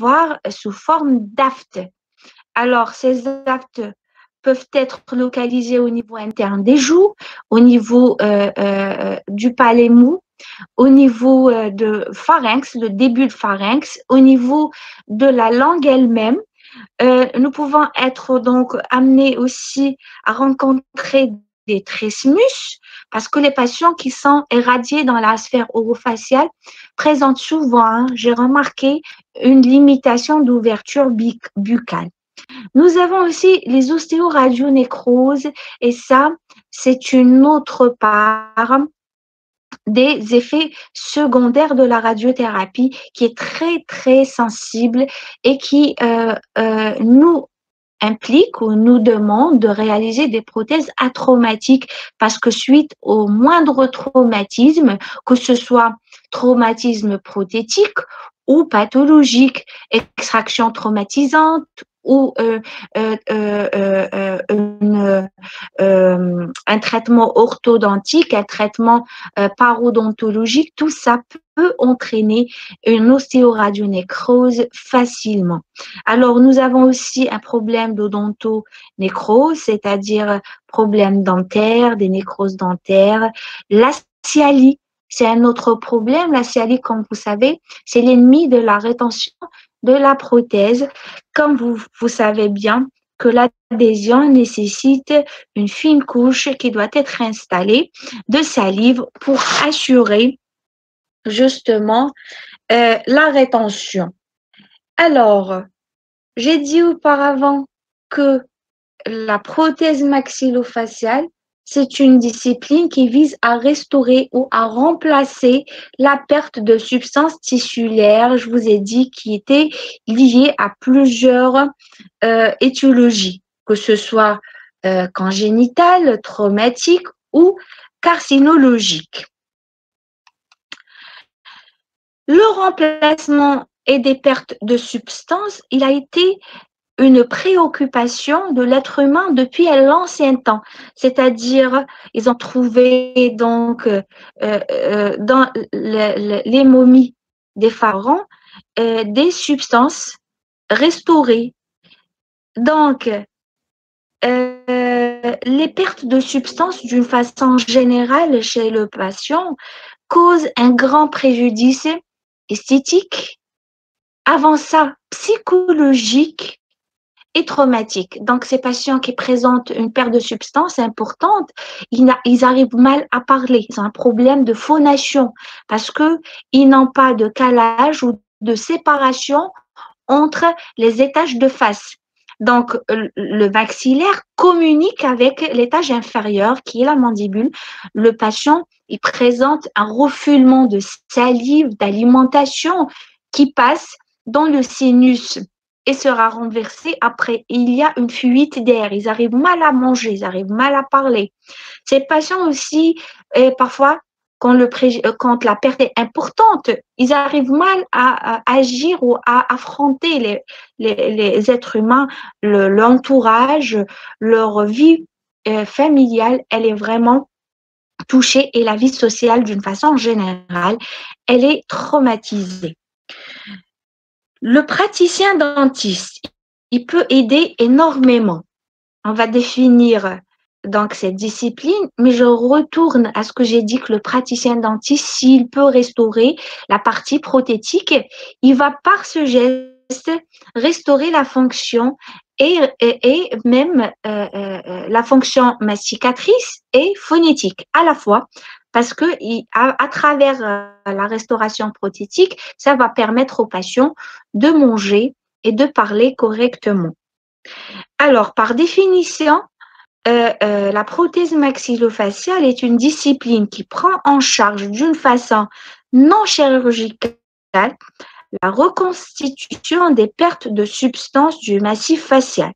avoir sous forme d'aftes. Alors, ces aftes peuvent être localisés au niveau interne des joues, au niveau du palais mou, au niveau de pharynx, le début de pharynx, au niveau de la langue elle-même. Nous pouvons être donc amenés aussi à rencontrer des trismus parce que les patients qui sont irradiés dans la sphère orofaciale présentent souvent, hein, j'ai remarqué, une limitation d'ouverture buccale. Nous avons aussi les ostéoradionécroses et ça, c'est une autre part des effets secondaires de la radiothérapie qui est très, très sensible et qui nous implique ou nous demande de réaliser des prothèses atraumatiques parce que suite au moindre traumatisme, que ce soit traumatisme prothétique ou pathologique, extraction traumatisante ou un traitement orthodontique, un traitement parodontologique, tout ça peut entraîner une ostéoradionécrose facilement. Alors, nous avons aussi un problème d'odontonécrose, c'est-à-dire problème dentaire, des nécroses dentaires. La scialie, c'est un autre problème. La scialie, comme vous savez, c'est l'ennemi de la rétention de la prothèse. Comme vous savez bien que l'adhésion nécessite une fine couche qui doit être installée de salive pour assurer justement la rétention. Alors, j'ai dit auparavant que la prothèse maxillofaciale, c'est une discipline qui vise à restaurer ou à remplacer la perte de substances tissulaires, je vous ai dit, qui étaient liées à plusieurs étiologies, que ce soit congénitale, traumatique ou carcinologique. Le remplacement et des pertes de substances, il a été une préoccupation de l'être humain depuis l'ancien temps. C'est-à-dire, ils ont trouvé donc dans les momies des pharaons des substances restaurées. Donc, les pertes de substances d'une façon générale chez le patient causent un grand préjudice esthétique, avant ça psychologique et traumatique. Donc, ces patients qui présentent une perte de substance importante, ils arrivent mal à parler. Ils ont un problème de phonation parce qu'ils n'ont pas de calage ou de séparation entre les étages de face. Donc, le maxillaire communique avec l'étage inférieur qui est la mandibule. Le patient, il présente un refoulement de salive, d'alimentation qui passe dans le sinus et sera renversé après. Il y a une fuite d'air. Ils arrivent mal à manger, ils arrivent mal à parler. Ces patients aussi, parfois, quand la perte est importante, ils arrivent mal à agir ou à affronter les êtres humains, l'entourage, leur vie familiale, elle est vraiment touchée et la vie sociale d'une façon générale, elle est traumatisée. Le praticien dentiste, il peut aider énormément. On va définir donc cette discipline, mais je retourne à ce que j'ai dit que le praticien dentiste, s'il peut restaurer la partie prothétique, il va par ce geste restaurer la fonction et même la fonction masticatrice et phonétique à la fois, parce que à travers la restauration prothétique, ça va permettre aux patients de manger et de parler correctement. Alors, par définition, la prothèse maxillofaciale est une discipline qui prend en charge d'une façon non chirurgicale la reconstitution des pertes de substances du massif facial.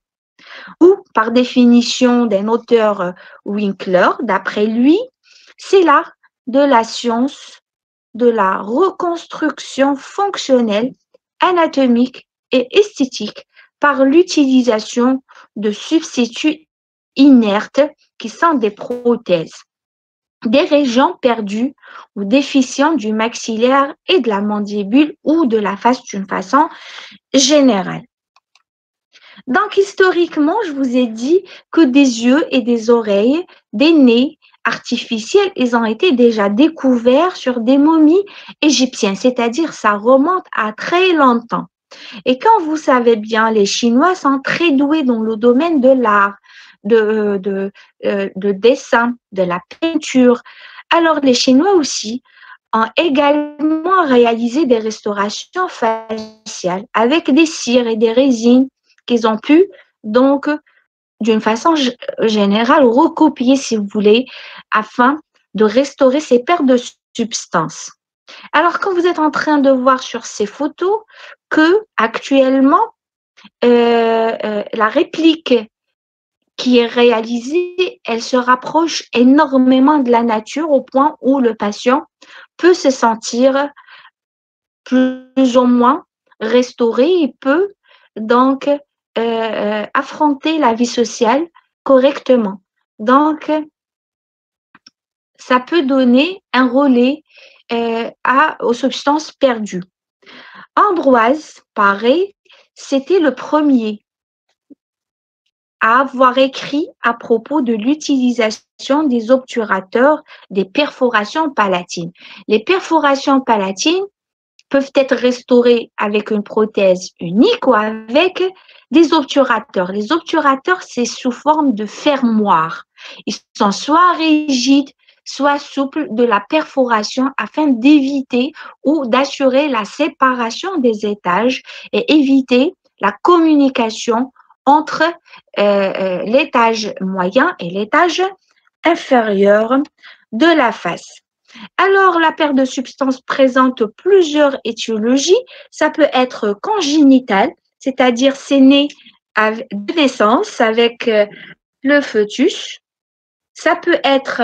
Ou, par définition d'un auteur Winkler, d'après lui, c'est l'art de la science de la reconstruction fonctionnelle, anatomique et esthétique par l'utilisation de substituts inertes qui sont des prothèses. des régions perdues ou déficientes du maxillaire et de la mandibule ou de la face d'une façon générale. Donc, historiquement, je vous ai dit que des yeux et des oreilles, des nez artificiels, ils ont été déjà découverts sur des momies égyptiennes, c'est-à-dire ça remonte à très longtemps. Et quand vous savez bien, les Chinois sont très doués dans le domaine de l'art, de dessin, de la peinture. Alors, les Chinois aussi ont également réalisé des restaurations faciales avec des cires et des résines qu'ils ont pu, donc, d'une façon générale, recopier, si vous voulez, afin de restaurer ces pertes de substances. Alors, quand vous êtes en train de voir sur ces photos que actuellement, la réplique qui est réalisée, elle se rapproche énormément de la nature au point où le patient peut se sentir plus ou moins restauré. Il peut donc affronter la vie sociale correctement. Donc, ça peut donner un relais aux substances perdues. Ambroise Paré, c'était le premier à avoir écrit à propos de l'utilisation des obturateurs des perforations palatines. Les perforations palatines peuvent être restaurées avec une prothèse unique ou avec des obturateurs. Les obturateurs, c'est sous forme de fermoirs. Ils sont soit rigides, soit souples de la perforation afin d'éviter ou d'assurer la séparation des étages et éviter la communication entre l'étage moyen et l'étage inférieur de la face. Alors, la perte de substances présente plusieurs étiologies. Ça peut être congénital, c'est-à-dire c'est né de naissance avec le fœtus. Ça peut être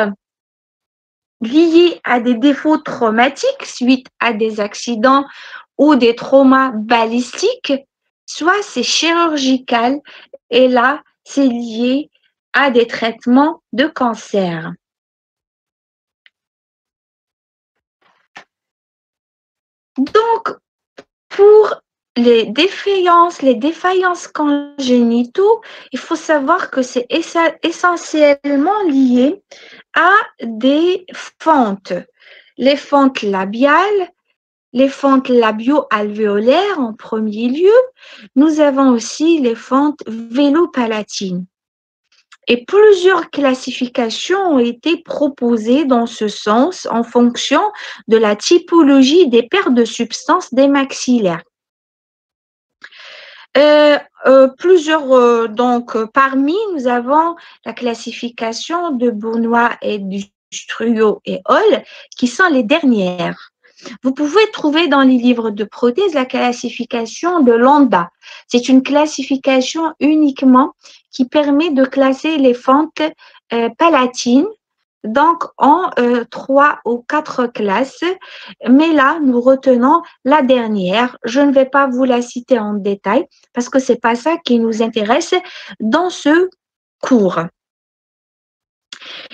lié à des défauts traumatiques suite à des accidents ou des traumas balistiques, soit c'est chirurgical et là, c'est lié à des traitements de cancer. Donc, pour les défaillances congénitaux, il faut savoir que c'est essentiellement lié à des fentes. Les fentes labiales, les fentes labio-alvéolaires en premier lieu. Nous avons aussi les fentes vélopalatines. Et plusieurs classifications ont été proposées dans ce sens en fonction de la typologie des pertes de substances des maxillaires. Parmi, nous avons la classification de Bournois et du Struyot et Hall, qui sont les dernières. Vous pouvez trouver dans les livres de prothèse la classification de Londa. C'est une classification uniquement qui permet de classer les fentes palatines, donc en 3 ou 4 classes. Mais là, nous retenons la dernière. Je ne vais pas vous la citer en détail parce que ce n'est pas ça qui nous intéresse dans ce cours.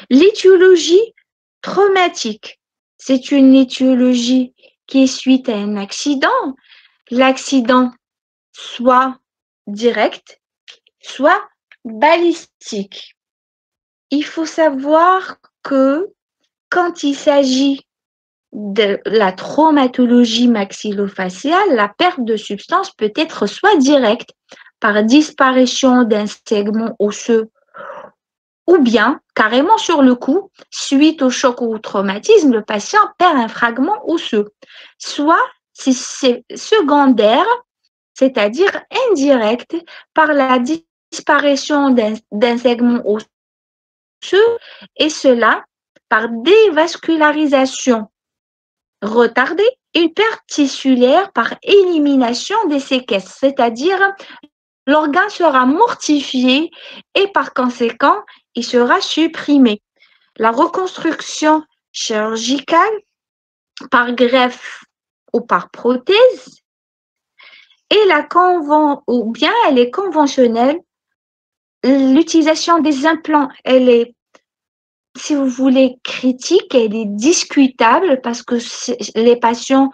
L'étiologie traumatique, c'est une étiologie qui est suite à un accident. L'accident soit direct, soit balistique. Il faut savoir que quand il s'agit de la traumatologie maxillofaciale, la perte de substance peut être soit directe par disparition d'un segment osseux ou bien carrément sur le coup, suite au choc ou au traumatisme, le patient perd un fragment osseux. Soit c'est secondaire, c'est-à-dire indirect par la disparition d'un segment osseux et cela par dévascularisation retardée, une perte tissulaire par élimination des séquelles, c'est-à-dire l'organe sera mortifié et par conséquent, il sera supprimé. La reconstruction chirurgicale par greffe ou par prothèse et ou bien elle est conventionnelle. L'utilisation des implants, elle est si vous voulez, critique, elle est discutable parce que les patients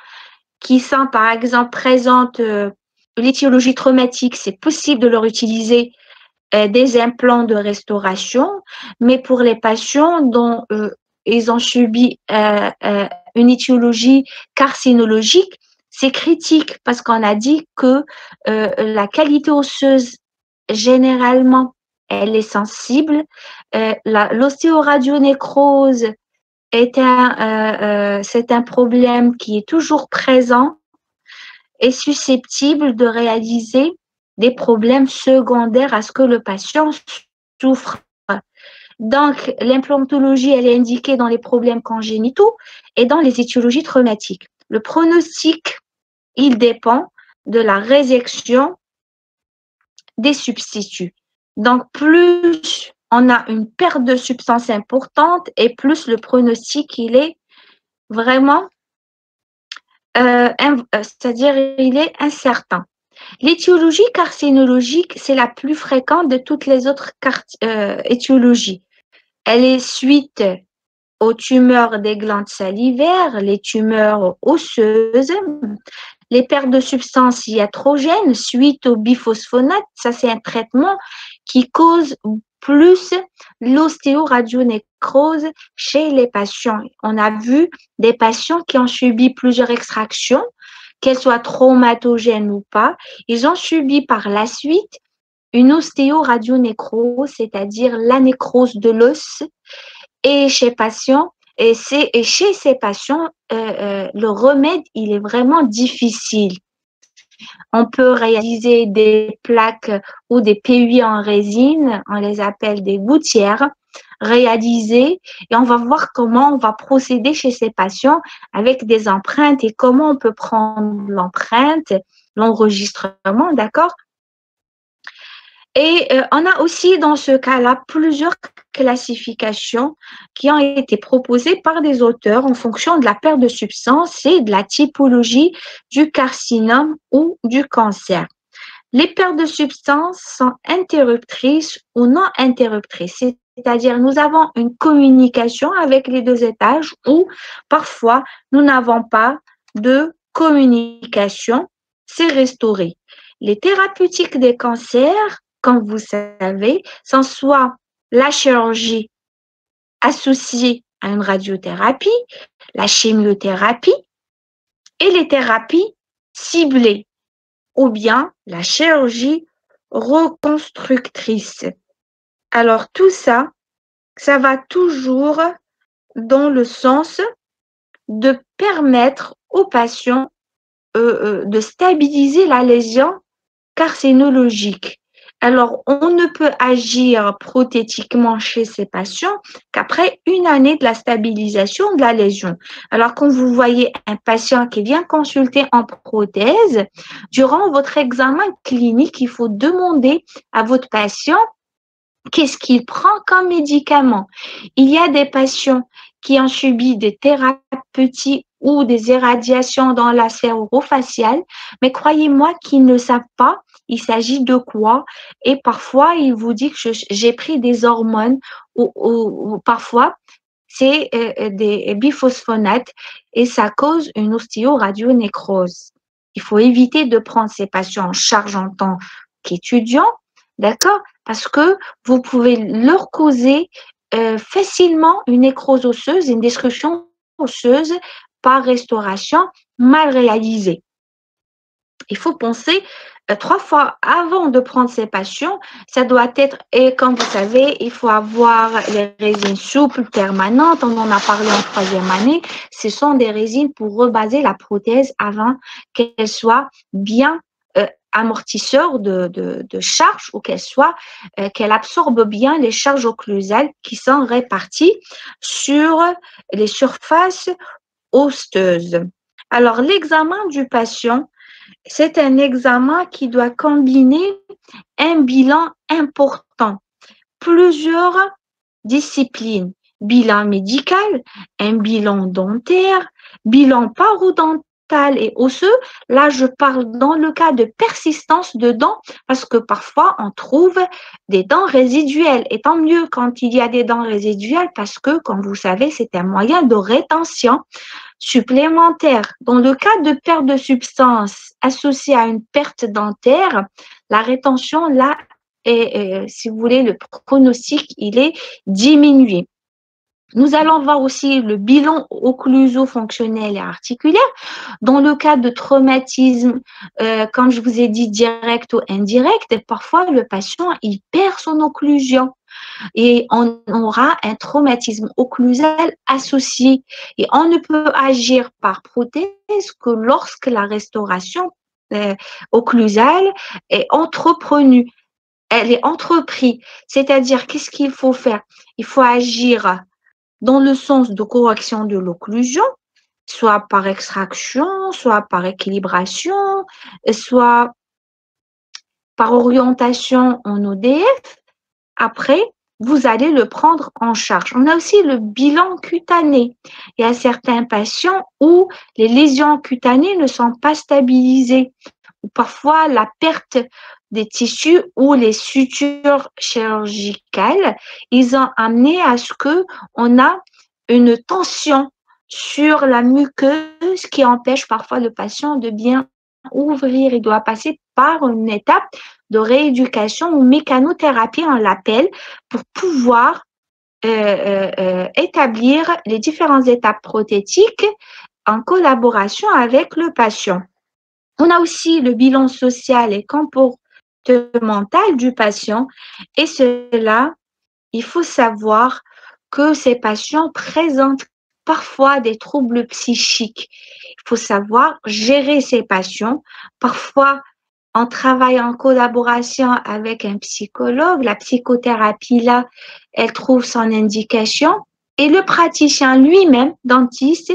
qui sont, par exemple, présentent l'étiologie traumatique, c'est possible de leur utiliser des implants de restauration, mais pour les patients dont ils ont subi une étiologie carcinologique, c'est critique parce qu'on a dit que la qualité osseuse, généralement, elle est sensible. L'ostéoradionécrose c'est un problème qui est toujours présent et susceptible de réaliser des problèmes secondaires à ce que le patient souffre. Donc, l'implantologie, elle est indiquée dans les problèmes congénitaux et dans les étiologies traumatiques. Le pronostic, il dépend de la résection des substituts. Donc, plus on a une perte de substance importante et plus le pronostic, il est vraiment, c'est-à-dire il est incertain. L'étiologie carcinologique, c'est la plus fréquente de toutes les autres étiologies. Elle est suite aux tumeurs des glandes salivaires, les tumeurs osseuses, les pertes de substances iatrogènes suite au biphosphonate. Ça, c'est un traitement qui cause plus l'ostéoradionécrose chez les patients. On a vu des patients qui ont subi plusieurs extractions, qu'elles soient traumatogènes ou pas. Ils ont subi par la suite une ostéoradionécrose, c'est-à-dire la nécrose de l'os. Et chez chez ces patients, le remède, il est vraiment difficile. On peut réaliser des plaques ou des PUI en résine, on les appelle des gouttières, réalisées, et on va voir comment on va procéder chez ces patients avec des empreintes et comment on peut prendre l'empreinte, l'enregistrement, d'accord? Et on a aussi dans ce cas-là plusieurs classifications qui ont été proposées par des auteurs en fonction de la perte de substance et de la typologie du carcinome ou du cancer. Les pertes de substance sont interruptrices ou non interruptrices, c'est-à-dire nous avons une communication avec les deux étages ou parfois nous n'avons pas de communication, c'est restauré. Les thérapeutiques des cancers, comme vous savez, sont soit la chirurgie associée à une radiothérapie, la chimiothérapie et les thérapies ciblées, ou bien la chirurgie reconstructrice. Alors tout ça, ça va toujours dans le sens de permettre aux patients de stabiliser la lésion carcinologique. Alors, on ne peut agir prothétiquement chez ces patients qu'après une année de la stabilisation de la lésion. Alors, quand vous voyez un patient qui vient consulter en prothèse, durant votre examen clinique, il faut demander à votre patient qu'est-ce qu'il prend comme médicament. Il y a des patients qui ont subi des thérapeutiques ou des irradiations dans la sphère orofaciale, mais croyez-moi qu'ils ne savent pas il s'agit de quoi et parfois il vous dit que j'ai pris des hormones ou parfois c'est des biphosphonates et ça cause une ostéoradionécrose. Il faut éviter de prendre ces patients en charge en tant qu'étudiants, d'accord? Parce que vous pouvez leur causer facilement une nécrose osseuse, une destruction osseuse par restauration mal réalisée. Il faut penser 3 fois avant de prendre ces patients. Ça doit être, et comme vous savez, il faut avoir les résines souples, permanentes. On en a parlé en 3e année. Ce sont des résines pour rebaser la prothèse avant qu'elle soit bien amortisseur de charge ou qu'elle absorbe bien les charges occlusales qui sont réparties sur les surfaces osseuses. Alors, l'examen du patient, c'est un examen qui doit combiner un bilan important, plusieurs disciplines, bilan médical, un bilan dentaire, bilan parodontal dental et osseux. Là, je parle dans le cas de persistance de dents, parce que parfois, on trouve des dents résiduelles. Et tant mieux quand il y a des dents résiduelles, parce que, comme vous savez, c'est un moyen de rétention supplémentaire. Dans le cas de perte de substance associée à une perte dentaire, la rétention, là, si vous voulez, le pronostic, il est diminué. Nous allons voir aussi le bilan occluso-fonctionnel et articulaire. Dans le cas de traumatisme, comme je vous ai dit, direct ou indirect, parfois le patient, il perd son occlusion et on aura un traumatisme occlusal associé. Et on ne peut agir par prothèse que lorsque la restauration occlusale est entreprenue. Elle est entreprise. C'est-à-dire, qu'est-ce qu'il faut faire? Il faut agir dans le sens de correction de l'occlusion, soit par extraction, soit par équilibration, soit par orientation en ODF. Après, vous allez le prendre en charge. On a aussi le bilan cutané. Il y a certains patients où les lésions cutanées ne sont pas stabilisées. Ou parfois, la perte des tissus ou les sutures chirurgicales, ils ont amené à ce qu'on a une tension sur la muqueuse qui empêche parfois le patient de bien ouvrir. Il doit passer par une étape de rééducation ou mécanothérapie, on l'appelle, pour pouvoir établir les différentes étapes prothétiques en collaboration avec le patient. On a aussi le bilan social et comportemental du patient et cela, il faut savoir que ces patients présentent parfois des troubles psychiques. Il faut savoir gérer ces patients. Parfois, on travaille en collaboration avec un psychologue. La psychothérapie, là, elle trouve son indication. Et le praticien lui-même, dentiste,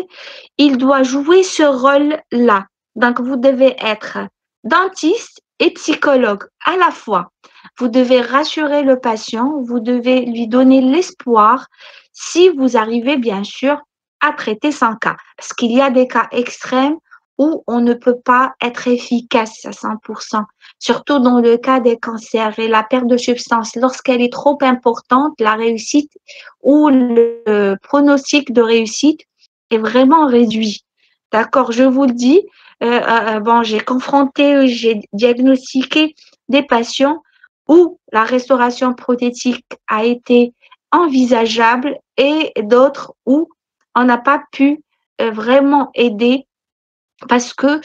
il doit jouer ce rôle-là. Donc, vous devez être dentiste et psychologue à la fois. Vous devez rassurer le patient, vous devez lui donner l'espoir si vous arrivez, bien sûr, à traiter son cas. Parce qu'il y a des cas extrêmes où on ne peut pas être efficace à 100%, surtout dans le cas des cancers et la perte de substance. Lorsqu'elle est trop importante, la réussite ou le pronostic de réussite est vraiment réduit. D'accord, je vous le dis. Bon, j'ai diagnostiqué des patients où la restauration prothétique a été envisageable et d'autres où on n'a pas pu vraiment aider parce que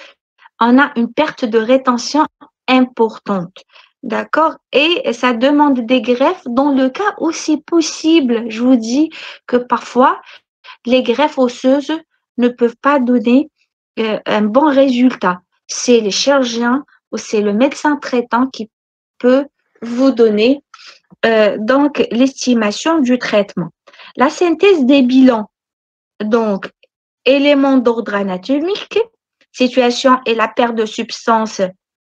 on a une perte de rétention importante. D'accord? Et ça demande des greffes dans le cas où c'est possible. Je vous dis que parfois, les greffes osseuses ne peuvent pas donner un bon résultat. C'est les chirurgiens ou c'est le médecin traitant qui peut vous donner donc l'estimation du traitement. La synthèse des bilans, donc éléments d'ordre anatomique, situation et la perte de substance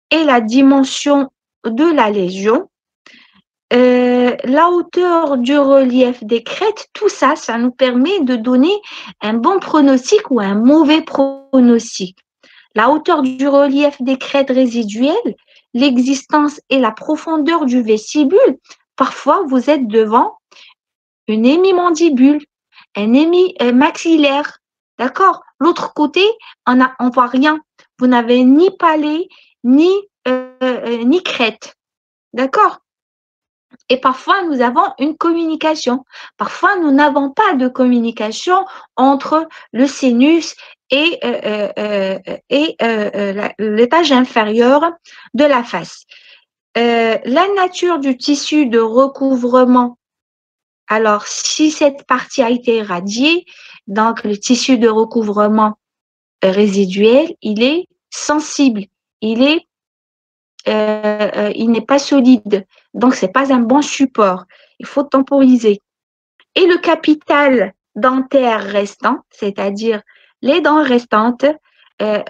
et la dimension de la lésion, la hauteur du relief des crêtes, tout ça, ça nous permet de donner un bon pronostic ou un mauvais pronostic. La hauteur du relief des crêtes résiduelles, l'existence et la profondeur du vestibule. Parfois, vous êtes devant une hémimandibule, un maxillaire, d'accord? L'autre côté, on voit rien. Vous n'avez ni palais, ni crête, d'accord? Et parfois, nous avons une communication. Parfois, nous n'avons pas de communication entre le sinus et l'étage inférieur de la face. La nature du tissu de recouvrement. Alors, si cette partie a été irradiée, donc le tissu de recouvrement résiduel, il est sensible, il n'est pas solide. Donc, ce n'est pas un bon support. Il faut temporiser. Et le capital dentaire restant, c'est-à-dire les dents restantes,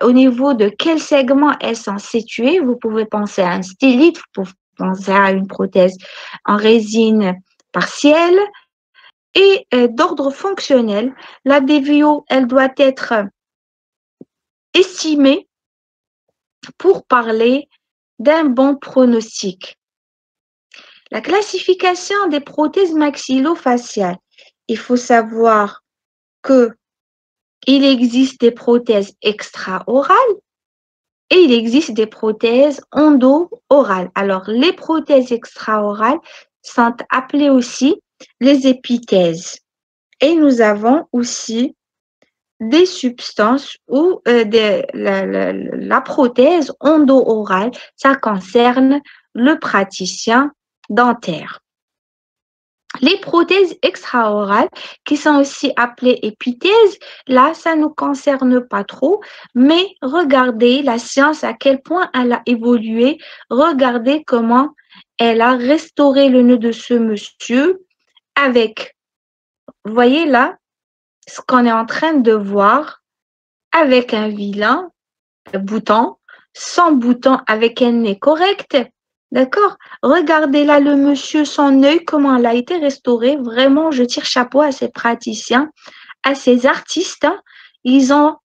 au niveau de quel segment elles sont situées, vous pouvez penser à un stélite, vous pouvez penser à une prothèse en résine partielle. Et d'ordre fonctionnel, la DVO, elle doit être estimé pour parler d'un bon pronostic. La classification des prothèses maxillofaciales. Il faut savoir que il existe des prothèses extra-orales et il existe des prothèses endo-orales. Alors, les prothèses extra-orales sont appelées aussi les épithèses. Et nous avons aussi des substances ou la prothèse endo-orale, ça concerne le praticien dentaire. Les prothèses extra-orales, qui sont aussi appelées épithèses, là, ça ne nous concerne pas trop, mais regardez la science, à quel point elle a évolué, regardez comment elle a restauré le nez de ce monsieur avec, vous voyez là, ce qu'on est en train de voir, avec un vilain bouton, sans bouton, avec un nez correct. D'accord? Regardez là le monsieur, son œil, comment il a été restauré. Vraiment, je tire chapeau à ces praticiens, à ces artistes. Hein. Ils ont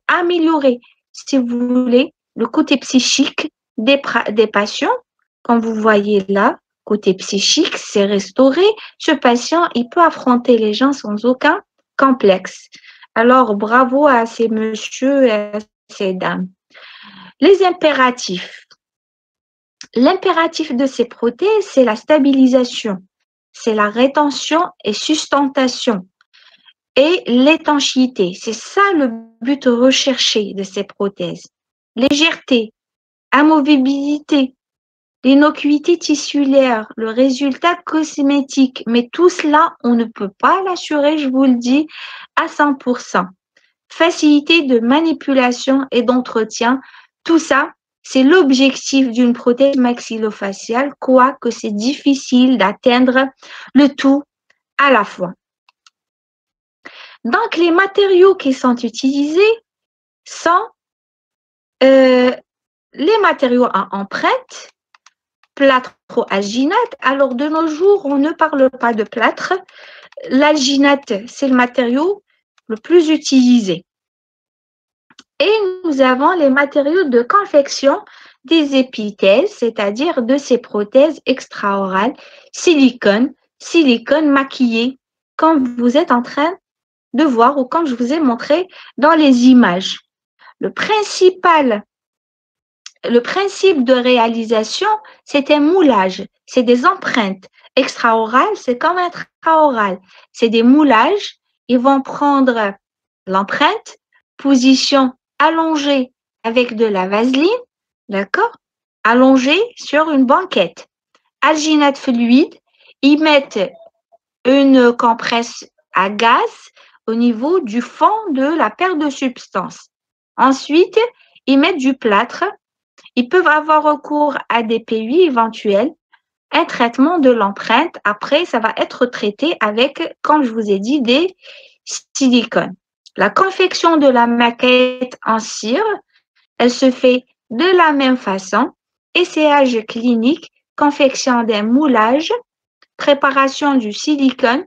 amélioré, si vous voulez, le côté psychique des patients. Comme vous voyez là, côté psychique, c'est restauré. Ce patient, il peut affronter les gens sans aucun complexe. Alors, bravo à ces messieurs et à ces dames. Les impératifs. L'impératif de ces prothèses, c'est la stabilisation, c'est la rétention et sustentation et l'étanchéité. C'est ça le but recherché de ces prothèses. Légèreté, amovibilité, l'innocuité tissulaire, le résultat cosmétique. Mais tout cela, on ne peut pas l'assurer, je vous le dis, à 100%. Facilité de manipulation et d'entretien, tout ça, c'est l'objectif d'une prothèse maxillofaciale, quoique c'est difficile d'atteindre le tout à la fois. Donc, les matériaux qui sont utilisés sont les matériaux à empreinte, plâtre ou alginate. Alors, de nos jours, on ne parle pas de plâtre. L'alginate, c'est le matériau le plus utilisé. Et nous avons les matériaux de confection des épithèses, c'est-à-dire de ces prothèses extra-orales, silicone maquillé, comme vous êtes en train de voir ou comme je vous ai montré dans les images. Le principe de réalisation, c'est un moulage, c'est des empreintes. Extra-orales, c'est comme intra-oral. C'est des moulages. Ils vont prendre l'empreinte, position allongée avec de la vaseline, d'accord? Allongée sur une banquette. Alginate fluide, ils mettent une compresse à gaz au niveau du fond de la paire de substances. Ensuite, ils mettent du plâtre. Ils peuvent avoir recours à des PUI éventuels, un traitement de l'empreinte. Après, ça va être traité avec, comme je vous ai dit, des silicones. La confection de la maquette en cire, elle se fait de la même façon. Essayage clinique, confection d'un moulage, préparation du silicone,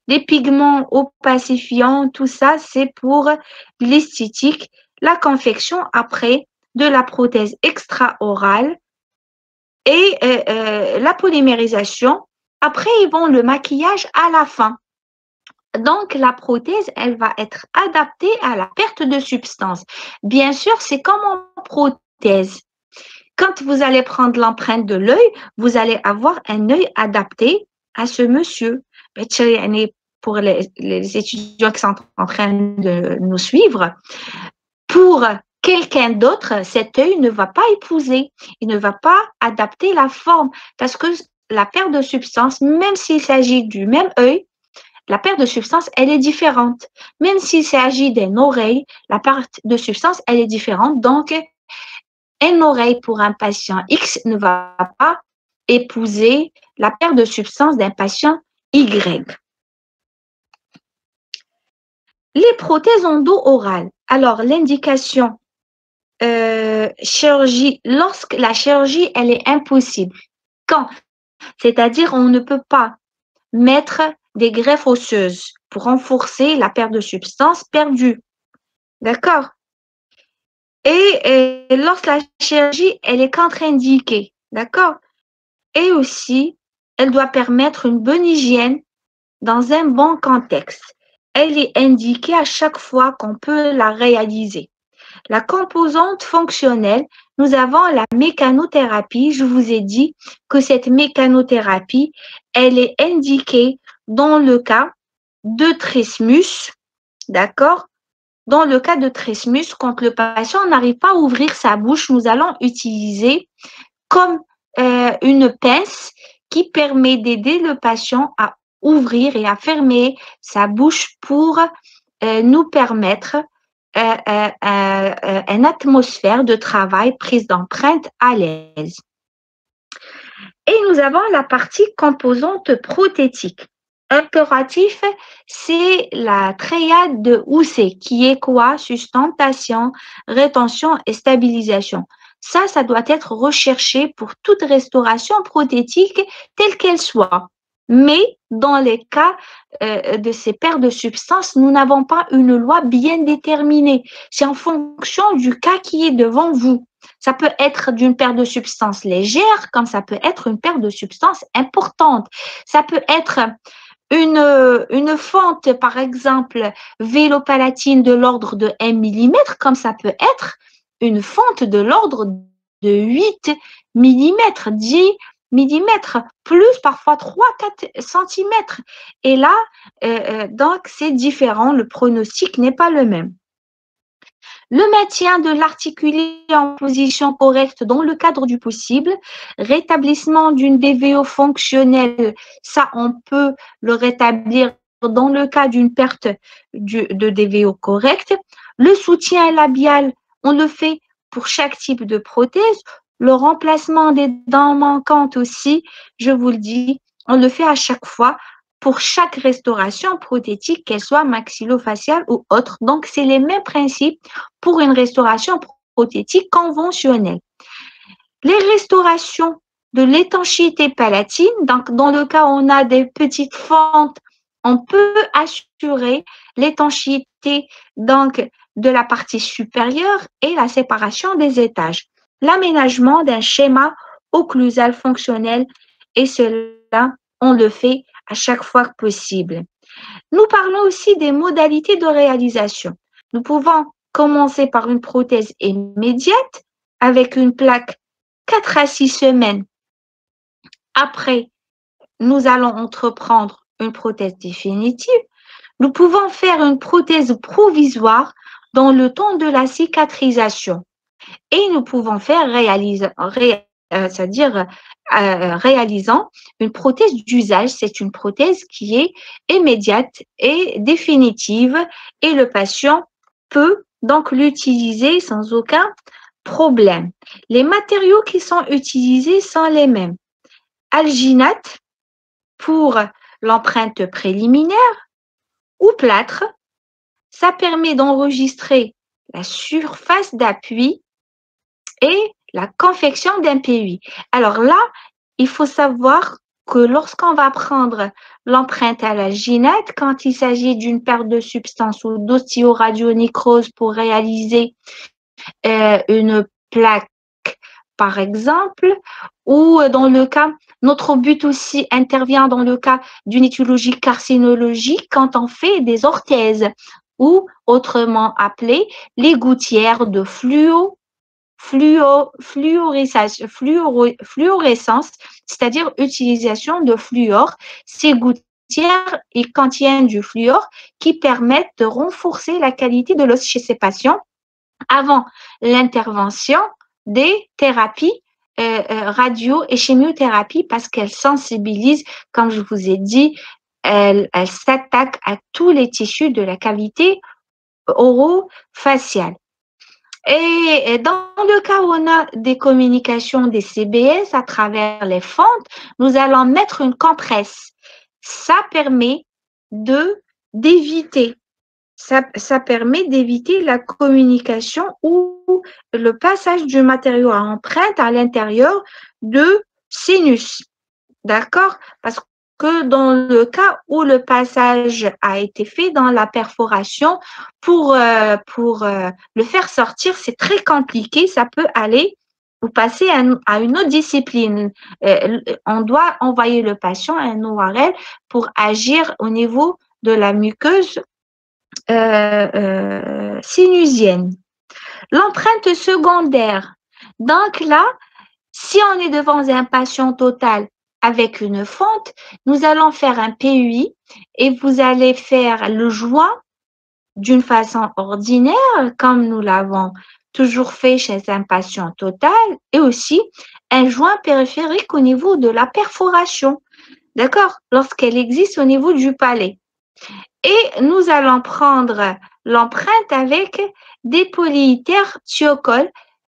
les pigments opacifiants, tout ça, c'est pour l'esthétique. La confection après de la prothèse extra-orale et la polymérisation. Après, ils vont le maquillage à la fin. Donc, la prothèse, elle va être adaptée à la perte de substance. Bien sûr, c'est comme en prothèse. Quand vous allez prendre l'empreinte de l'œil, vous allez avoir un œil adapté à ce monsieur. Pour les étudiants qui sont en train de nous suivre, pour quelqu'un d'autre, cet œil ne va pas épouser, il ne va pas adapter la forme parce que la perte de substance, même s'il s'agit du même œil, la perte de substance, elle est différente. Même s'il s'agit d'une oreille, la perte de substance, elle est différente. Donc, une oreille pour un patient X ne va pas épouser la perte de substance d'un patient Y. Les prothèses endo-orales. Alors, l'indication chirurgie, lorsque la chirurgie, elle est impossible. Quand? C'est-à-dire, on ne peut pas mettre des greffes osseuses pour renforcer la perte de substance perdue. D'accord? Et lorsque la chirurgie, elle est contre-indiquée, d'accord? Et aussi, elle doit permettre une bonne hygiène dans un bon contexte. Elle est indiquée à chaque fois qu'on peut la réaliser. La composante fonctionnelle, nous avons la mécanothérapie. Je vous ai dit que cette mécanothérapie, elle est indiquée dans le cas de trismus, d'accord? Dans le cas de trismus, quand le patient n'arrive pas à ouvrir sa bouche, nous allons utiliser comme une pince qui permet d'aider le patient à ouvrir et à fermer sa bouche pour nous permettre une atmosphère de travail prise d'empreinte à l'aise. Et nous avons la partie composante prothétique. Impératif, c'est la triade de Housset qui est quoi? Sustentation, rétention et stabilisation. Ça doit être recherché pour toute restauration prothétique telle qu'elle soit. Mais dans les cas de ces paires de substances, nous n'avons pas une loi bien déterminée. C'est en fonction du cas qui est devant vous. Ça peut être d'une paire de substances légères, comme ça peut être une paire de substances importantes. Ça peut être une fente, par exemple, vélopalatine de l'ordre de 1 mm, comme ça peut être une fente de l'ordre de 8 mm, 10 mm, plus parfois 3-4 cm. Et là, donc, c'est différent. Le pronostic n'est pas le même. Le maintien de l'articulé en position correcte dans le cadre du possible, rétablissement d'une DVO fonctionnelle, ça on peut le rétablir dans le cas d'une perte de DVO correcte. Le soutien labial, on le fait pour chaque type de prothèse. Le remplacement des dents manquantes aussi, je vous le dis, on le fait à chaque fois pour chaque restauration prothétique, qu'elle soit maxillofaciale ou autre. Donc, c'est les mêmes principes pour une restauration prothétique conventionnelle. Les restaurations de l'étanchéité palatine, donc dans le cas où on a des petites fentes, on peut assurer l'étanchéité donc de la partie supérieure et la séparation des étages. L'aménagement d'un schéma occlusal fonctionnel, et cela, on le fait à chaque fois que possible. Nous parlons aussi des modalités de réalisation. Nous pouvons commencer par une prothèse immédiate avec une plaque 4 à 6 semaines. Après, nous allons entreprendre une prothèse définitive. Nous pouvons faire une prothèse provisoire dans le temps de la cicatrisation. Et nous pouvons faire réalisant une prothèse d'usage. C'est une prothèse qui est immédiate et définitive et le patient peut donc l'utiliser sans aucun problème. Les matériaux qui sont utilisés sont les mêmes. Alginate pour l'empreinte préliminaire ou plâtre. Ça permet d'enregistrer la surface d'appui et la confection d'un PUI. Alors là, il faut savoir que lorsqu'on va prendre l'empreinte à l'alginate, quand il s'agit d'une perte de substance ou d'ostéoradionécrose pour réaliser une plaque, par exemple, ou dans le cas, notre but aussi intervient dans le cas d'une étiologie carcinologique quand on fait des orthèses ou autrement appelées les gouttières de fluorescence, c'est-à-dire utilisation de fluor. Ces gouttières, ils contiennent du fluor qui permettent de renforcer la qualité de l'os chez ces patients avant l'intervention des thérapies radio et chimiothérapie parce qu'elles sensibilisent, comme je vous ai dit, elles s'attaquent à tous les tissus de la cavité orofaciale. Et dans le cas où on a des communications des CBS à travers les fentes, nous allons mettre une compresse. Ça permet d'éviter la communication ou le passage du matériau à empreinte à l'intérieur de sinus. D'accord? Parce que que dans le cas où le passage a été fait dans la perforation, pour le faire sortir, c'est très compliqué. Ça peut aller ou passer à une autre discipline. On doit envoyer le patient à un ORL pour agir au niveau de la muqueuse sinusienne. L'empreinte secondaire. Donc là, si on est devant un patient total avec une fente, nous allons faire un PUI et vous allez faire le joint d'une façon ordinaire, comme nous l'avons toujours fait chez un patient total, et aussi un joint périphérique au niveau de la perforation, d'accord, lorsqu'elle existe au niveau du palais. Et nous allons prendre l'empreinte avec des polyéthers thiocols.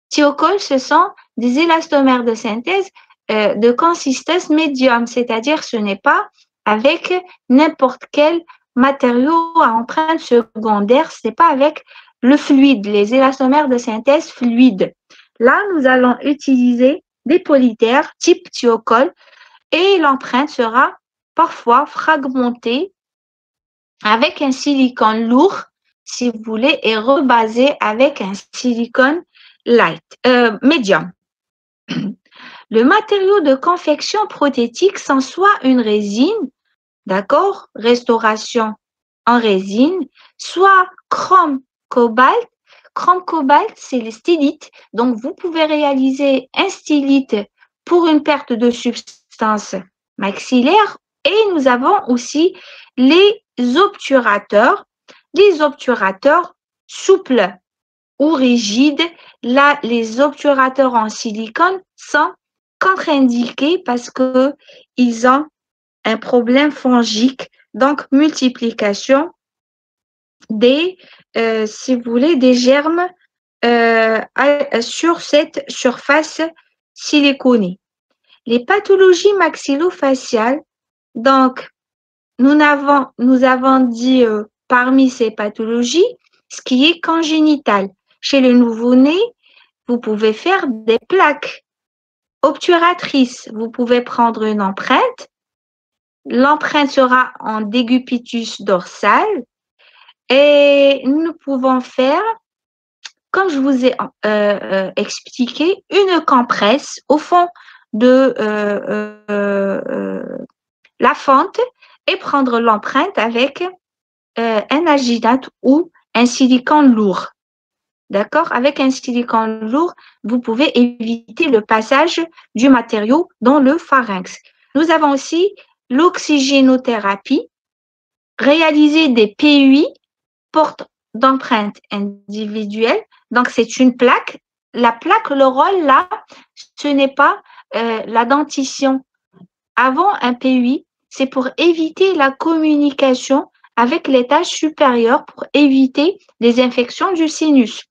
Thiocols, ce sont des élastomères de synthèse de consistance médium, c'est-à-dire ce n'est pas avec n'importe quel matériau à empreinte secondaire, ce n'est pas avec le fluide, les élastomères de synthèse fluides. Là, nous allons utiliser des polyéthers type thiocol et l'empreinte sera parfois fragmentée avec un silicone lourd, si vous voulez, et rebasé avec un silicone médium. Le matériau de confection prothétique, sans soit une résine, d'accord, restauration en résine, soit chrome cobalt. Chrome cobalt, c'est le stylite. Donc, vous pouvez réaliser un stylite pour une perte de substance maxillaire. Et nous avons aussi les obturateurs. Les obturateurs souples ou rigides. Là, les obturateurs en silicone sont contre-indiqués parce qu'ils ont un problème fongique, donc multiplication des, si vous voulez, des germes sur cette surface siliconée. Les pathologies maxillofaciales, donc nous avons dit parmi ces pathologies, ce qui est congénital. Chez le nouveau-né, vous pouvez faire des plaques obturatrices. Vous pouvez prendre une empreinte. L'empreinte sera en décubitus dorsal et nous pouvons faire, comme je vous ai expliqué, une compresse au fond de la fente et prendre l'empreinte avec un alginate ou un silicone lourd. D'accord? Avec un silicone lourd, vous pouvez éviter le passage du matériau dans le pharynx. Nous avons aussi l'oxygénothérapie, réaliser des PUI, porte d'empreinte individuelle. Donc, c'est une plaque. La plaque, le rôle là, ce n'est pas la dentition. Avant un PUI, c'est pour éviter la communication avec l'étage supérieur pour éviter les infections du sinus.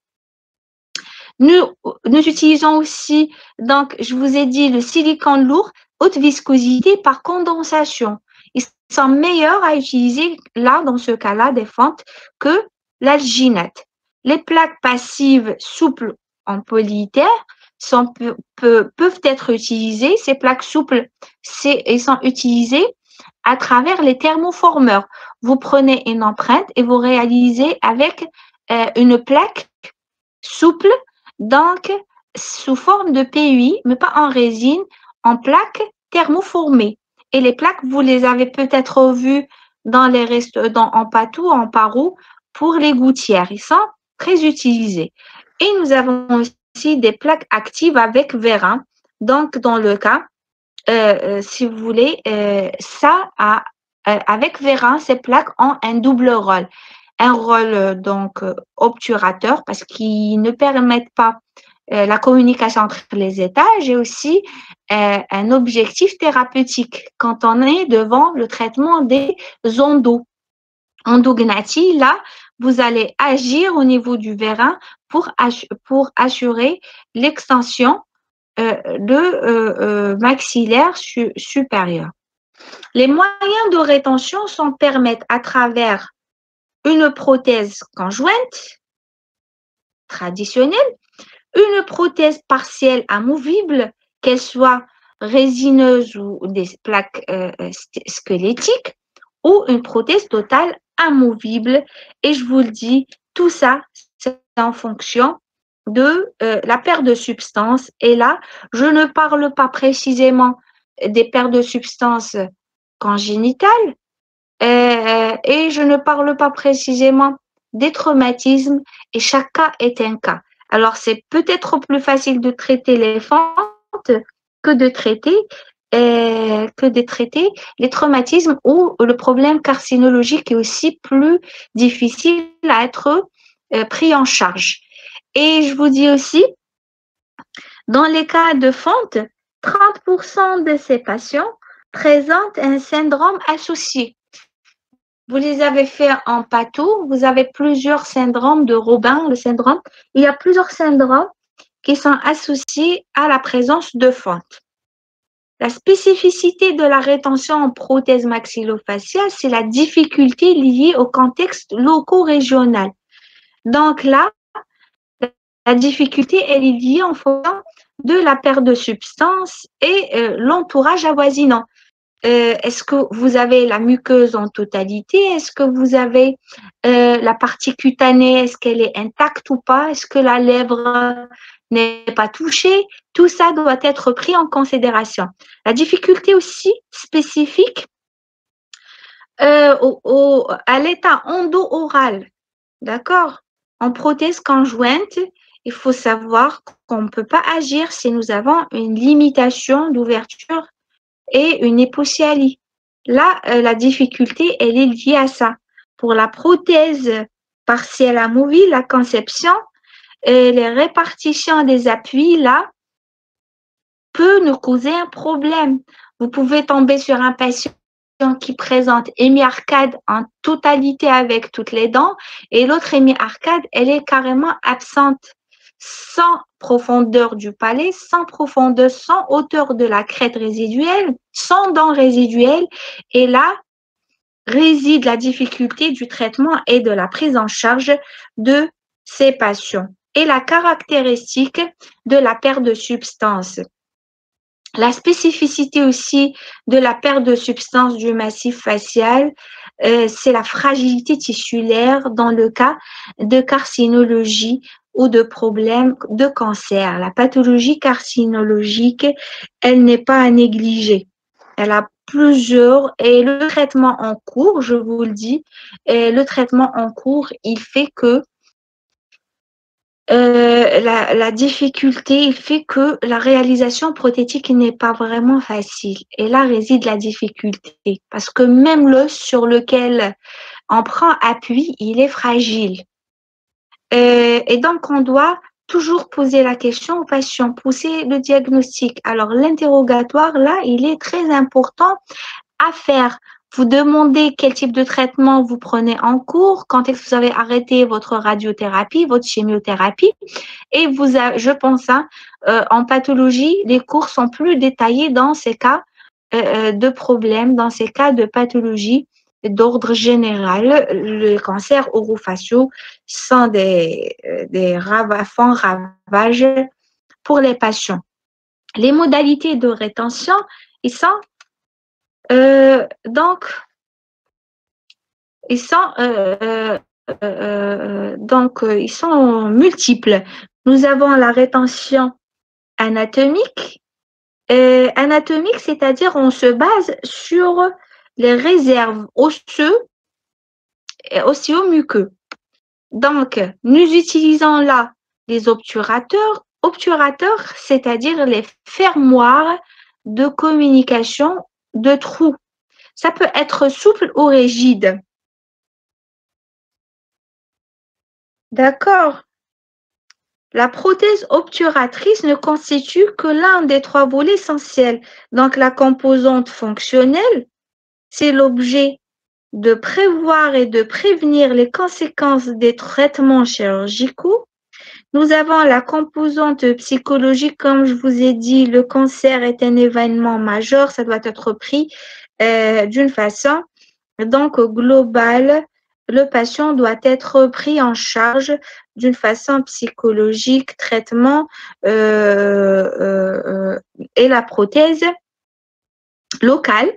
Nous utilisons aussi, donc, je vous ai dit, le silicone lourd, haute viscosité par condensation. Ils sont meilleurs à utiliser, là, dans ce cas-là, des fentes, que l'alginate. Les plaques passives souples en polyéther peuvent être utilisées. Ces plaques souples, elles sont utilisées à travers les thermoformeurs. Vous prenez une empreinte et vous réalisez avec une plaque souple, donc sous forme de PUI, mais pas en résine, en plaques thermoformées. Et les plaques, vous les avez peut-être vues dans les en patou, en parou, pour les gouttières. Ils sont très utilisés. Et nous avons aussi des plaques actives avec vérin. Donc, dans le cas, si vous voulez, avec vérin, ces plaques ont un double rôle. Un rôle donc obturateur parce qu'ils ne permettent pas la communication entre les étages et aussi un objectif thérapeutique quand on est devant le traitement des endognathie. Là, vous allez agir au niveau du vérin pour assurer l'extension de maxillaire supérieur. Les moyens de rétention sont permettent à travers une prothèse conjointe traditionnelle, une prothèse partielle amovible, qu'elle soit résineuse ou des plaques squelettiques ou une prothèse totale amovible. Et je vous le dis, tout ça, c'est en fonction de la perte de substance. Et là, je ne parle pas précisément des pertes de substance congénitales et je ne parle pas précisément des traumatismes et chaque cas est un cas. Alors, c'est peut-être plus facile de traiter les fentes que de traiter les traumatismes ou le problème carcinologique est aussi plus difficile à être pris en charge. Et je vous dis aussi, dans les cas de fente, 30% de ces patients présentent un syndrome associé. Vous les avez fait en patho, vous avez plusieurs syndromes de Robin, le syndrome. Il y a plusieurs syndromes qui sont associés à la présence de fente. La spécificité de la rétention en prothèse maxillofaciale, c'est la difficulté liée au contexte loco-régional. Donc là, la difficulté, elle est liée en fonction de la perte de substance et l'entourage avoisinant. Est-ce que vous avez la muqueuse en totalité? Est-ce que vous avez la partie cutanée? Est-ce qu'elle est intacte ou pas? Est-ce que la lèvre n'est pas touchée? Tout ça doit être pris en considération. La difficulté aussi spécifique à l'état endo-oral, d'accord? En prothèse conjointe, il faut savoir qu'on ne peut pas agir si nous avons une limitation d'ouverture et une hypocyalie. Là, la difficulté, elle est liée à ça. Pour la prothèse partielle amovible, la conception, les répartitions des appuis, là, peut nous causer un problème. Vous pouvez tomber sur un patient qui présente hémiarcade en totalité avec toutes les dents et l'autre hémiarcade, elle est carrément absente, sans profondeur du palais, sans profondeur, sans hauteur de la crête résiduelle, sans dents résiduelles. Et là, réside la difficulté du traitement et de la prise en charge de ces patients. Et la caractéristique de la perte de substance. La spécificité aussi de la perte de substance du massif facial, c'est la fragilité tissulaire dans le cas de carcinologie ou de problèmes de cancer. La pathologie carcinologique, elle n'est pas à négliger. Elle a plusieurs, et le traitement en cours, je vous le dis, le traitement en cours, il fait que la difficulté il fait que la réalisation prothétique n'est pas vraiment facile. Et là réside la difficulté. Parce que même l'os sur lequel on prend appui, il est fragile. Et donc, on doit toujours poser la question au patient, pousser le diagnostic. Alors, l'interrogatoire, là, il est très important à faire. Vous demandez quel type de traitement vous prenez en cours, quand est-ce que vous avez arrêté votre radiothérapie, votre chimiothérapie. Et je pense, en pathologie, les cours sont plus détaillés dans ces cas de problèmes, dans ces cas de pathologie d'ordre général. Le cancer orofaciaux sont des font ravages pour les patients. Les modalités de rétention, ils sont donc ils sont multiples. Nous avons la rétention anatomique. Anatomique, c'est-à-dire on se base sur les réserves osseuses et osseo-muqueux. Donc, nous utilisons là les obturateurs. Obturateurs, c'est-à-dire les fermoirs de communication de trous. Ça peut être souple ou rigide. D'accord. La prothèse obturatrice ne constitue que l'un des trois volets essentiels. Donc, la composante fonctionnelle, c'est l'objet de prévoir et de prévenir les conséquences des traitements chirurgicaux. Nous avons la composante psychologique, comme je vous ai dit, le cancer est un événement majeur, ça doit être pris d'une façon donc globale le patient doit être pris en charge d'une façon psychologique, traitement et la prothèse locale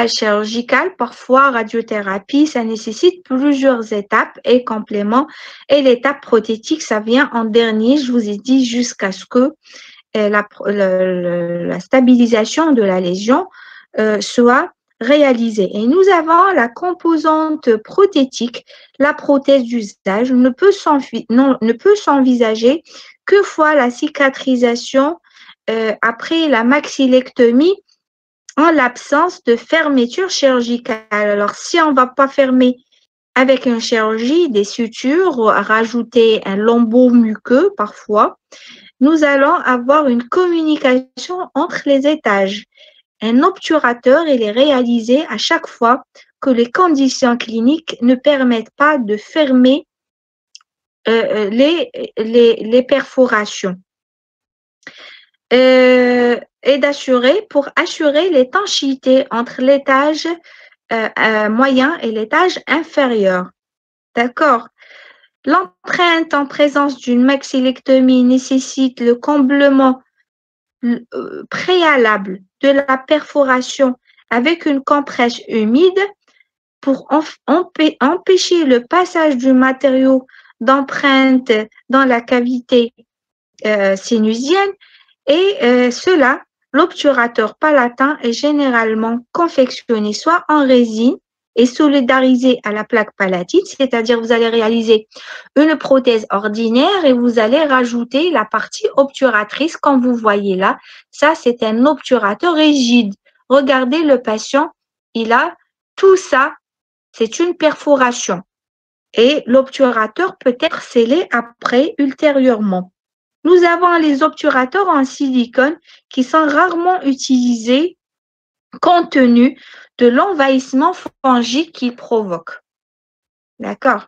chirurgicale, parfois radiothérapie, ça nécessite plusieurs étapes et compléments. Et l'étape prothétique, ça vient en dernier, je vous ai dit, jusqu'à ce que la stabilisation de la lésion soit réalisée. Et nous avons la composante prothétique, la prothèse d'usage ne peut s'envisager que fois la cicatrisation après la maxillectomie en l'absence de fermeture chirurgicale. Alors, si on ne va pas fermer avec une chirurgie des sutures ou rajouter un lambeau muqueux parfois, nous allons avoir une communication entre les étages. Un obturateur, il est réalisé à chaque fois que les conditions cliniques ne permettent pas de fermer les perforations. Et pour assurer l'étanchéité entre l'étage moyen et l'étage inférieur. D'accord? L'empreinte en présence d'une maxillectomie nécessite le comblement préalable de la perforation avec une compresse humide pour empêcher le passage du matériau d'empreinte dans la cavité sinusienne et cela, l'obturateur palatin est généralement confectionné soit en résine et solidarisé à la plaque palatine, c'est-à-dire vous allez réaliser une prothèse ordinaire et vous allez rajouter la partie obturatrice comme vous voyez là. Ça, c'est un obturateur rigide. Regardez le patient, il a tout ça, c'est une perforation. Et l'obturateur peut être scellé après, ultérieurement. Nous avons les obturateurs en silicone qui sont rarement utilisés compte tenu de l'envahissement fongique qu'ils provoquent. D'accord?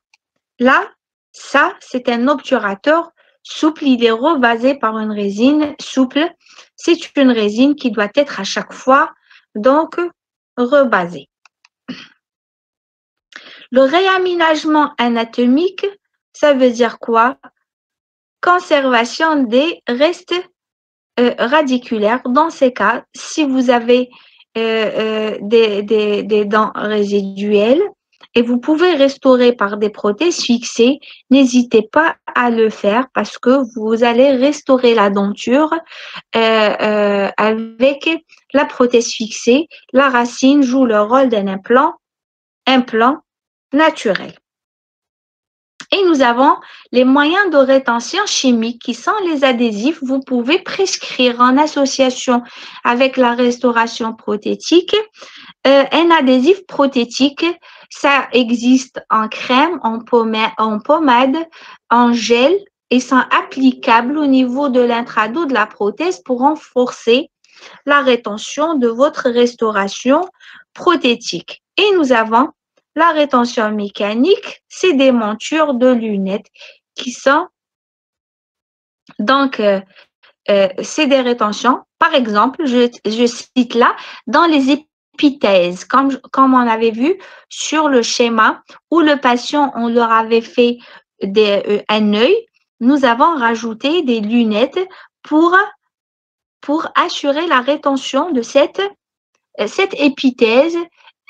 Là, ça, c'est un obturateur souple. Il est revasé par une résine souple. C'est une résine qui doit être à chaque fois, donc, rebasée. Le réaménagement anatomique, ça veut dire quoi? Conservation des restes radiculaires. Dans ces cas, si vous avez des dents résiduelles et vous pouvez restaurer par des prothèses fixées, n'hésitez pas à le faire parce que vous allez restaurer la denture avec la prothèse fixée. La racine joue le rôle d'un implant naturel. Et nous avons les moyens de rétention chimique qui sont les adhésifs. Vous pouvez prescrire en association avec la restauration prothétique. Un adhésif prothétique, ça existe en crème, en pommade, en gel et sont applicables au niveau de l'intrado de la prothèse pour renforcer la rétention de votre restauration prothétique. Et nous avons la rétention mécanique, c'est des montures de lunettes qui sont donc c'est des rétentions. Par exemple, je cite là dans les épithèses, comme on avait vu sur le schéma où le patient, on leur avait fait un œil, nous avons rajouté des lunettes pour assurer la rétention de cette épithèse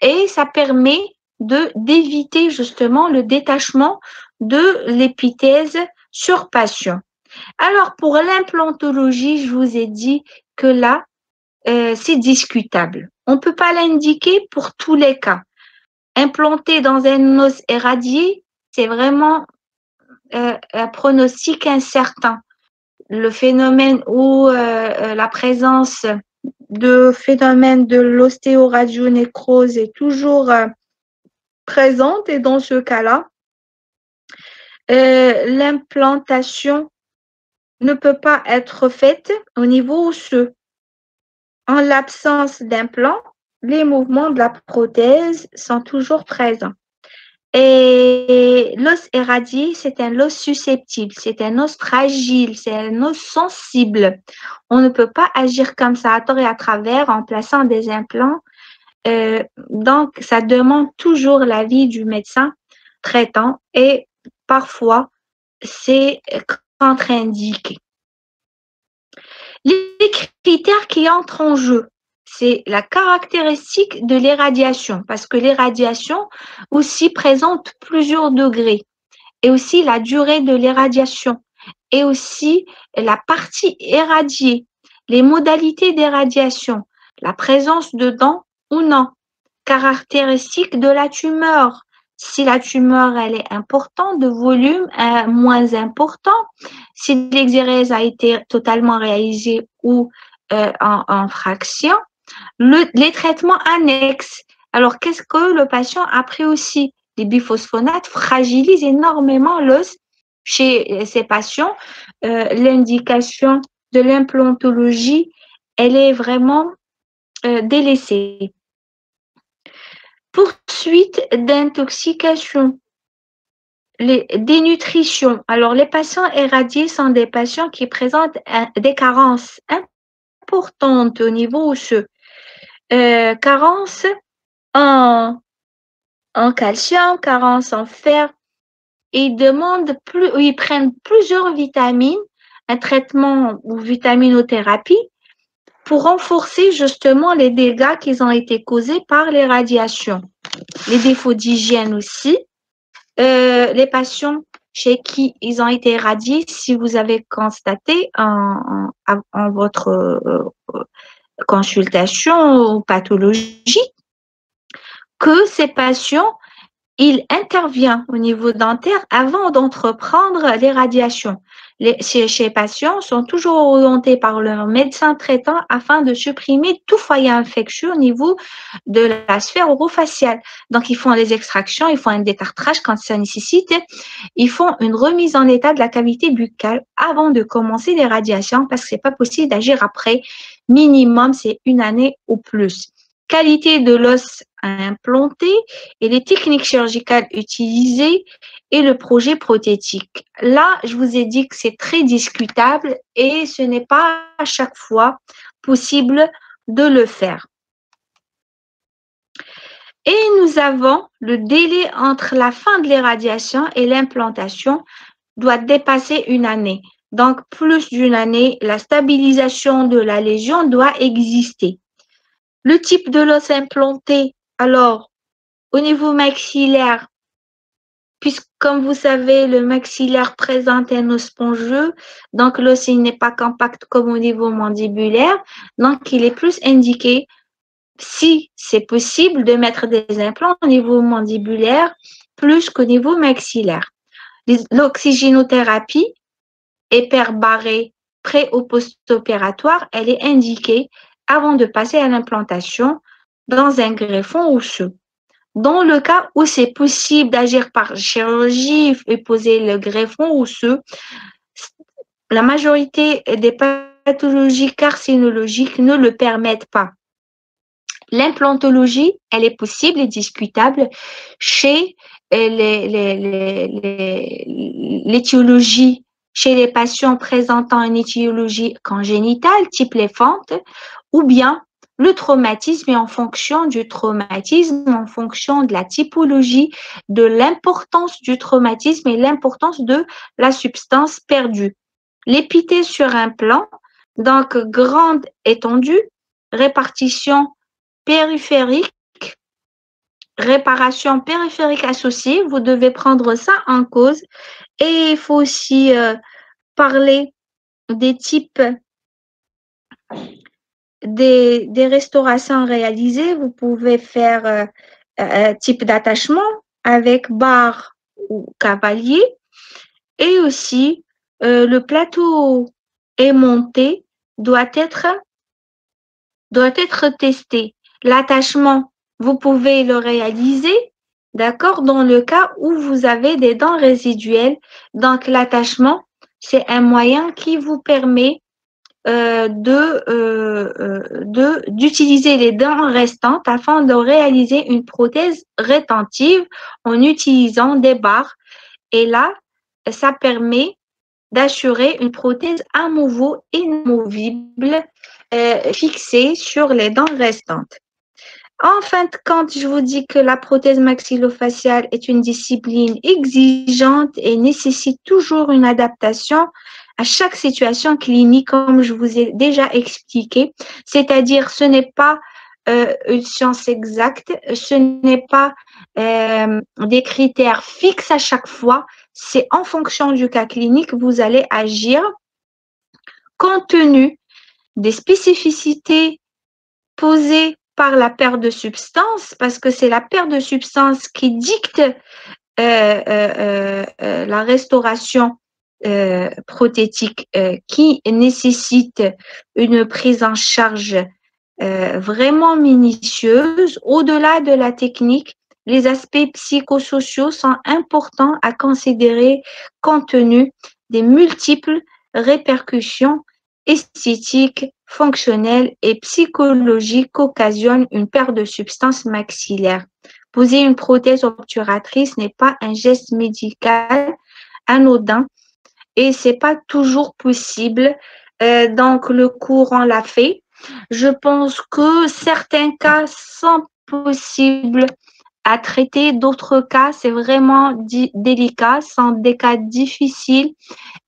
et ça permet d'éviter justement le détachement de l'épithèse sur patient. Alors, pour l'implantologie, je vous ai dit que là, c'est discutable. On ne peut pas l'indiquer pour tous les cas. Implanter dans un os éradié, c'est vraiment un pronostic incertain. Le phénomène ou la présence de phénomène de l'ostéoradionécrose est toujours présente et dans ce cas-là, l'implantation ne peut pas être faite au niveau osseux. En l'absence d'implant, les mouvements de la prothèse sont toujours présents. Et l'os éradié, c'est un os susceptible, c'est un os fragile, c'est un os sensible. On ne peut pas agir comme ça à tort et à travers en plaçant des implants. Donc, ça demande toujours l'avis du médecin traitant et parfois c'est contre-indiqué. Les critères qui entrent en jeu, c'est la caractéristique de l'irradiation, parce que l'irradiation aussi présente plusieurs degrés, et aussi la durée de l'irradiation, et aussi la partie irradiée, les modalités d'irradiation, la présence de dents ou non, caractéristiques de la tumeur. Si la tumeur elle est importante, de volume moins important, si l'exérèse a été totalement réalisé ou en fraction, les traitements annexes. Alors, qu'est-ce que le patient a pris aussi? Les biphosphonates fragilisent énormément l'os chez ces patients. L'indication de l'implantologie, elle est vraiment délaissée. Poursuite d'intoxication, les dénutrition. Alors, les patients irradiés sont des patients qui présentent des carences importantes au niveau osseux. Carence en calcium, carence en fer. Ils prennent plusieurs vitamines, un traitement ou vitaminothérapie pour renforcer justement les dégâts qui ont été causés par les radiations. Les défauts d'hygiène aussi. Les patients chez qui ils ont été irradiés, si vous avez constaté en votre consultation ou pathologie, que ces patients, il intervient au niveau dentaire avant d'entreprendre les radiations. Ces patients sont toujours orientés par leur médecin traitant afin de supprimer tout foyer infectieux au niveau de la sphère orofaciale. Donc, ils font les extractions, ils font un détartrage quand ça nécessite, ils font une remise en état de la cavité buccale avant de commencer les radiations parce que c'est pas possible d'agir après. Minimum, c'est 1 année ou plus. Qualité de l'os à implanter et les techniques chirurgicales utilisées et le projet prothétique. Là, je vous ai dit que c'est très discutable et ce n'est pas à chaque fois possible de le faire. Et nous avons le délai entre la fin de l'irradiation et l'implantation doit dépasser 1 année. Donc, plus d'1 année, la stabilisation de la lésion doit exister. Le type de l'os implanté, alors, au niveau maxillaire, puisque comme vous savez, le maxillaire présente un os spongieux, donc l'os n'est pas compact comme au niveau mandibulaire, donc il est plus indiqué, si c'est possible, de mettre des implants au niveau mandibulaire plus qu'au niveau maxillaire. L'oxygénothérapie hyperbarrée pré- ou post-opératoire, elle est indiquée avant de passer à l'implantation dans un greffon osseux. Dans le cas où c'est possible d'agir par chirurgie et poser le greffon osseux, la majorité des pathologies carcinologiques ne le permettent pas. L'implantologie, elle est possible et discutable chez l'étiologie, chez les patients présentant une étiologie congénitale, type les fentes, ou bien le traumatisme et en fonction du traumatisme, en fonction de la typologie, de l'importance du traumatisme et l'importance de la substance perdue. L'épithèse sur implant, donc grande étendue, répartition périphérique, réparation périphérique associée, vous devez prendre ça en cause. Et il faut aussi parler des types des restaurations réalisées. Vous pouvez faire type d'attachement avec barre ou cavalier. Et aussi, le plateau aimanté doit être testé. L'attachement, vous pouvez le réaliser, d'accord, dans le cas où vous avez des dents résiduelles. Donc, l'attachement, c'est un moyen qui vous permet d'utiliser les dents restantes afin de réaliser une prothèse rétentive en utilisant des barres. Et là, ça permet d'assurer une prothèse inamovible fixée sur les dents restantes. En fin de compte, je vous dis que la prothèse maxillofaciale est une discipline exigeante et nécessite toujours une adaptation à chaque situation clinique, comme je vous ai déjà expliqué. C'est-à-dire, ce n'est pas une science exacte, ce n'est pas des critères fixes à chaque fois. C'est en fonction du cas clinique, vous allez agir compte tenu des spécificités posées par la perte de substance, parce que c'est la perte de substance qui dicte la restauration prothétique qui nécessite une prise en charge vraiment minutieuse. Au-delà de la technique, les aspects psychosociaux sont importants à considérer compte tenu des multiples répercussions esthétiques, fonctionnelles et psychologiques qu'occasionne une perte de substance maxillaire. Poser une prothèse obturatrice n'est pas un geste médical anodin et c'est pas toujours possible. Donc, le courant l'a fait. Je pense que certains cas sont possibles à traiter, d'autres cas, c'est vraiment délicat, sont des cas difficiles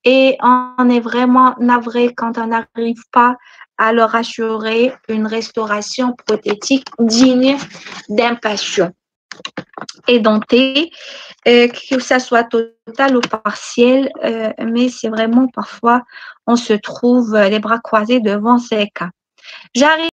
et on est vraiment navré quand on n'arrive pas à leur assurer une restauration prothétique digne d'un patient édenté, que ça soit total ou partiel, mais c'est vraiment parfois, on se trouve les bras croisés devant ces cas. J'arrive